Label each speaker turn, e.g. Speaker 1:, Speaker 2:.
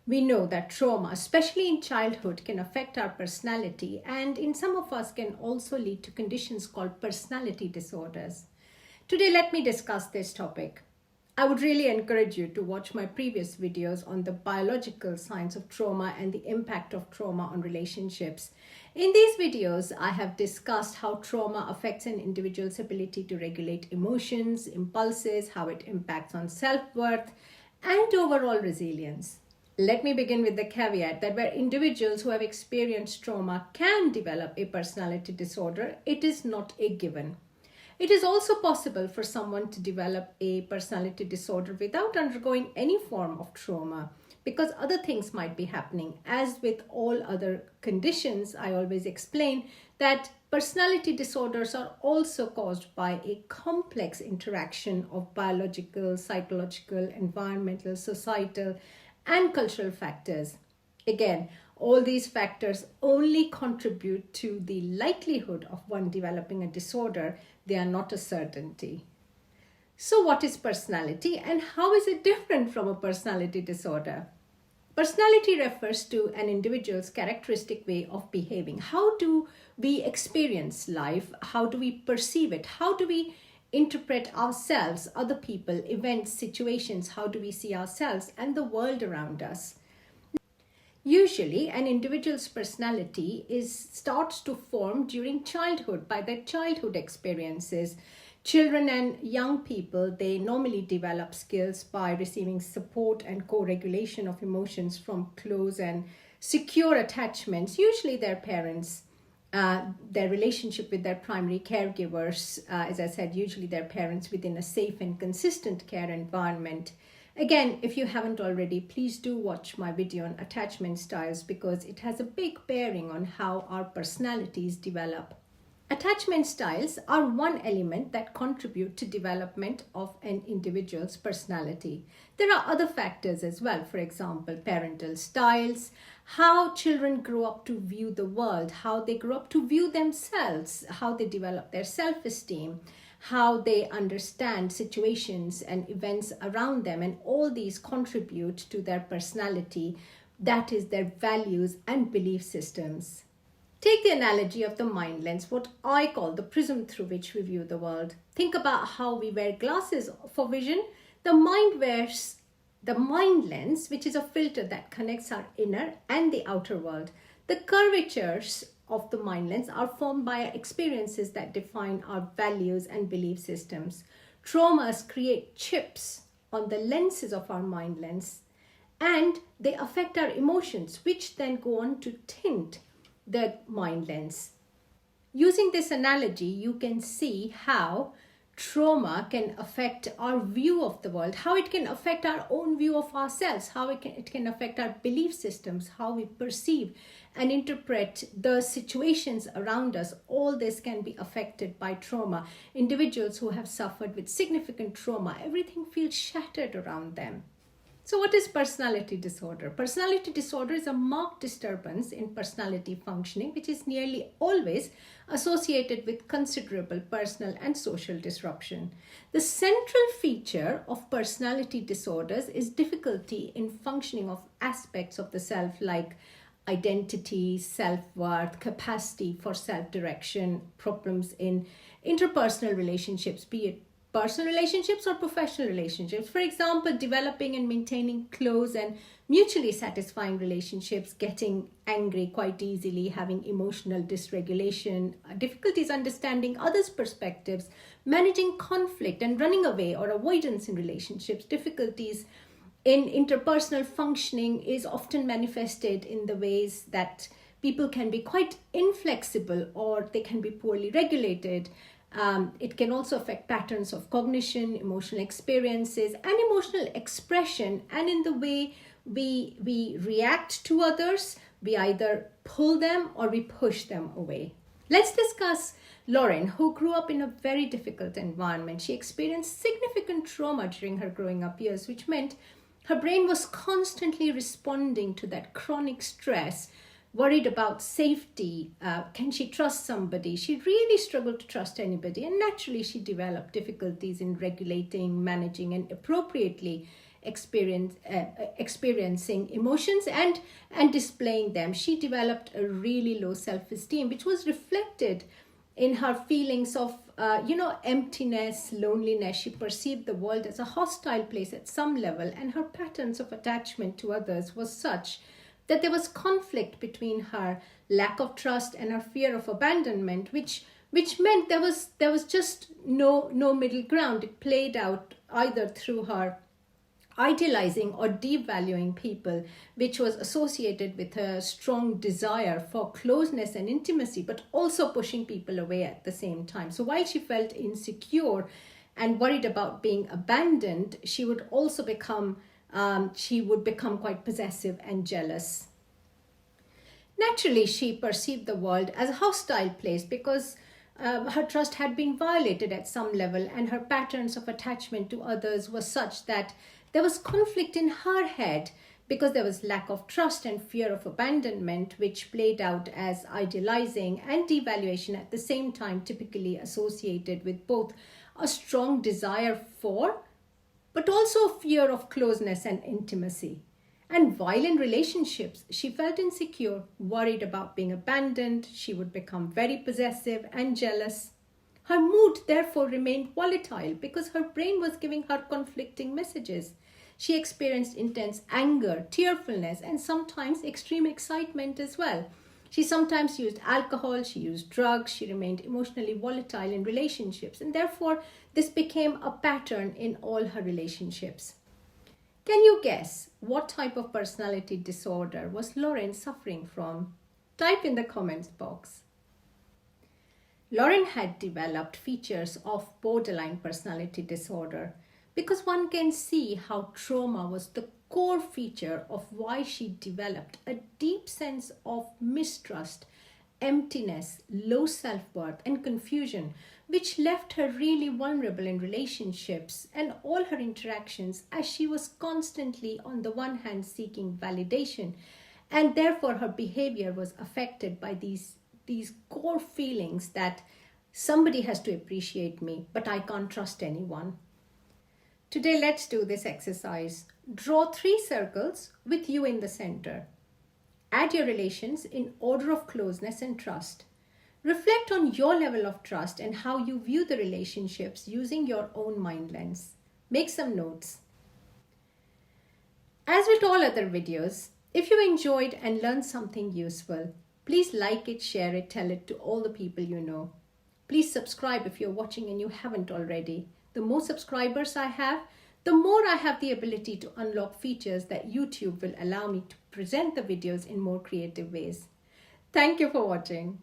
Speaker 1: We know that trauma, especially in childhood, can affect our personality, and in some of us can also lead to conditions called personality disorders. Today, let me discuss this topic. I would really encourage you to watch my previous videos on the biological science of trauma and the impact of trauma on relationships. In these videos, I have discussed how trauma affects an individual's ability to regulate emotions, impulses, how it impacts on self-worth, and overall resilience. Let me begin with the caveat that where individuals who have experienced trauma can develop a personality disorder, it is not a given. It is also possible for someone to develop a personality disorder without undergoing any form of trauma because other things might be happening. As with all other conditions, I always explain that personality disorders are also caused by a complex interaction of biological, psychological, environmental, societal, and cultural factors. Again, all these factors only contribute to the likelihood of one developing a disorder. They are not a certainty. So, what is personality and how is it different from a personality disorder? Personality refers to an individual's characteristic way of behaving. How do we experience life? How do we perceive it? How do we interpret ourselves, other people, events, situations? How do we see ourselves and the world around us? Usually, an individual's personality starts to form during childhood by their childhood experiences. Children and young people, they normally develop skills by receiving support and co-regulation of emotions from close and secure attachments, usually their parents, their relationship with their primary caregivers, as I said, usually their parents within a safe and consistent care environment. Again, if you haven't already, please do watch my video on attachment styles because it has a big bearing on how our personalities develop. Attachment styles are one element that contribute to development of an individual's personality. There are other factors as well, for example, parental styles, how children grow up to view the world, how they grow up to view themselves, how they develop their self-esteem, how they understand situations and events around them, and all these contribute to their personality, that is, their values and belief systems. Take the analogy of the mind lens, what I call the prism through which we view the world. Think about how we wear glasses for vision. The mind wears the mind lens, which is a filter that connects our inner and the outer world. The curvatures of the mind lens are formed by our experiences that define our values and belief systems. Traumas create chips on the lenses of our mind lens, and they affect our emotions, which then go on to tint the mind lens. Using this analogy, you can see how trauma can affect our view of the world, how it can affect our own view of ourselves, how it can affect our belief systems, how we perceive and interpret the situations around us. All this can be affected by trauma. Individuals who have suffered with significant trauma, everything feels shattered around them. So what is personality disorder? Personality disorder is a marked disturbance in personality functioning, which is nearly always associated with considerable personal and social disruption. The central feature of personality disorders is difficulty in functioning of aspects of the self like identity, self-worth, capacity for self-direction, problems in interpersonal relationships, be it personal relationships or professional relationships. For example, developing and maintaining close and mutually satisfying relationships, getting angry quite easily, having emotional dysregulation, difficulties understanding others' perspectives, managing conflict and running away or avoidance in relationships, difficulties in interpersonal functioning is often manifested in the ways that people can be quite inflexible or they can be poorly regulated. It can also affect patterns of cognition, emotional experiences, and emotional expression. And in the way we react to others, we either pull them or we push them away. Let's discuss Lauren, who grew up in a very difficult environment. She experienced significant trauma during her growing up years, which meant her brain was constantly responding to that chronic stress, worried about safety. Can she trust somebody? She really struggled to trust anybody. And naturally, she developed difficulties in regulating, managing, and appropriately experiencing emotions and displaying them. She developed a really low self-esteem, which was reflected in her feelings of emptiness, loneliness. She perceived the world as a hostile place at some level, and her patterns of attachment to others was such that there was conflict between her lack of trust and her fear of abandonment, which meant there was just no middle ground. It played out either through her idealizing or devaluing people, which was associated with a strong desire for closeness and intimacy, but also pushing people away at the same time. So while she felt insecure and worried about being abandoned, she would also become quite possessive and jealous. Naturally, she perceived the world as a hostile place because her trust had been violated at some level, and her patterns of attachment to others were such that there was conflict in her head because there was lack of trust and fear of abandonment, which played out as idealizing and devaluation at the same time, typically associated with both a strong desire for, but also a fear of closeness and intimacy. And while in relationships, she felt insecure, worried about being abandoned. She would become very possessive and jealous. Her mood therefore remained volatile because her brain was giving her conflicting messages. She experienced intense anger, tearfulness, and sometimes extreme excitement as well. She sometimes used alcohol, she used drugs, she remained emotionally volatile in relationships, and therefore this became a pattern in all her relationships. Can you guess what type of personality disorder was Lauren suffering from? Type in the comments box. Lauren had developed features of borderline personality disorder because one can see how trauma was the core feature of why she developed a deep sense of mistrust, emptiness, low self-worth, and confusion, which left her really vulnerable in relationships and all her interactions, as she was constantly, on the one hand, seeking validation, and therefore her behavior was affected by these core feelings that somebody has to appreciate me, but I can't trust anyone. Today, let's do this exercise. Draw 3 circles with you in the center. Add your relations in order of closeness and trust. Reflect on your level of trust and how you view the relationships using your own mind lens. Make some notes. As with all other videos, if you enjoyed and learned something useful, please like it, share it, tell it to all the people you know. Please subscribe if you're watching and you haven't already. The more subscribers I have, the more I have the ability to unlock features that YouTube will allow me to present the videos in more creative ways. Thank you for watching.